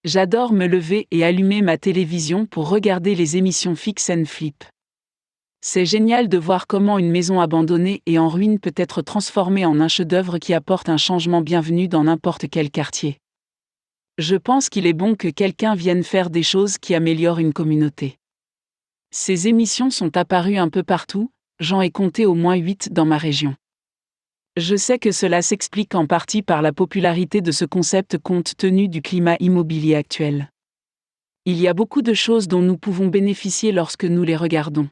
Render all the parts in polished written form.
J'adore me lever et allumer ma télévision pour regarder les émissions Fix and Flip. C'est génial de voir comment une maison abandonnée et en ruine peut être transformée en un chef-d'œuvre qui apporte un changement bienvenu dans n'importe quel quartier. Je pense qu'il est bon que quelqu'un vienne faire des choses qui améliorent une communauté. Ces émissions sont apparues un peu partout, j'en ai compté au moins 8 dans ma région. Je sais que cela s'explique en partie par la popularité de ce concept compte tenu du climat immobilier actuel. Il y a beaucoup de choses dont nous pouvons bénéficier lorsque nous les regardons.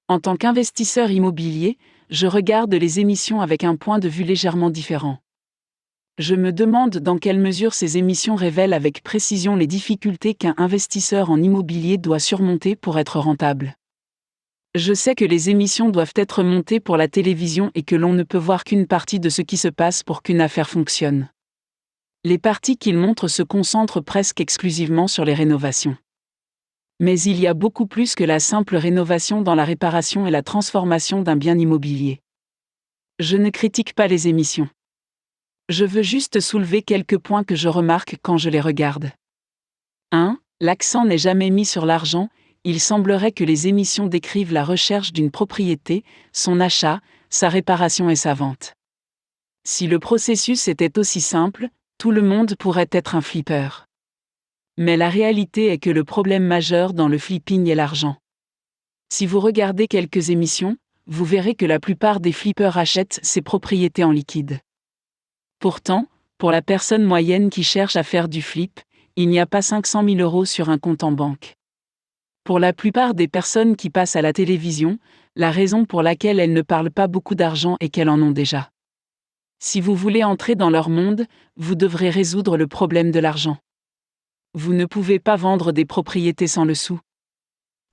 En tant qu'investisseur immobilier, je regarde les émissions avec un point de vue légèrement différent. Je me demande dans quelle mesure ces émissions révèlent avec précision les difficultés qu'un investisseur en immobilier doit surmonter pour être rentable. Je sais que les émissions doivent être montées pour la télévision et que l'on ne peut voir qu'une partie de ce qui se passe pour qu'une affaire fonctionne. Les parties qu'ils montrent se concentrent presque exclusivement sur les rénovations. Mais il y a beaucoup plus que la simple rénovation dans la réparation et la transformation d'un bien immobilier. Je ne critique pas les émissions. Je veux juste soulever quelques points que je remarque quand je les regarde. 1. L'accent n'est jamais mis sur l'argent. Il semblerait que les émissions décrivent la recherche d'une propriété, son achat, sa réparation et sa vente. Si le processus était aussi simple, tout le monde pourrait être un flipper. Mais la réalité est que le problème majeur dans le flipping est l'argent. Si vous regardez quelques émissions, vous verrez que la plupart des flippers achètent ces propriétés en liquide. Pourtant, pour la personne moyenne qui cherche à faire du flip, il n'y a pas 500 000 € sur un compte en banque. Pour la plupart des personnes qui passent à la télévision, la raison pour laquelle elles ne parlent pas beaucoup d'argent est qu'elles en ont déjà. Si vous voulez entrer dans leur monde, vous devrez résoudre le problème de l'argent. Vous ne pouvez pas vendre des propriétés sans le sou.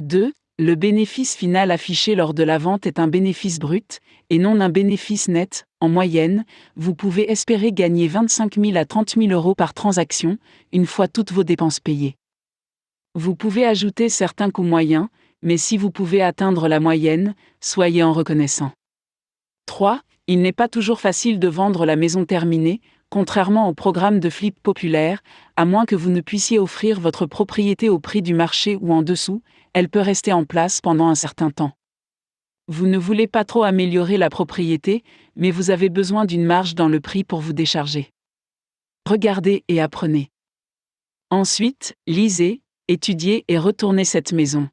2. Le bénéfice final affiché lors de la vente est un bénéfice brut, et non un bénéfice net. En moyenne, vous pouvez espérer gagner 25 000 à 30 000 € par transaction, une fois toutes vos dépenses payées. Vous pouvez ajouter certains coûts moyens, mais si vous pouvez atteindre la moyenne, soyez en reconnaissant. 3. Il n'est pas toujours facile de vendre la maison terminée, contrairement au programme de flip populaire, à moins que vous ne puissiez offrir votre propriété au prix du marché ou en dessous, elle peut rester en place pendant un certain temps. Vous ne voulez pas trop améliorer la propriété, mais vous avez besoin d'une marge dans le prix pour vous décharger. Regardez et apprenez. Ensuite, lisez, étudiez et retournez cette maison.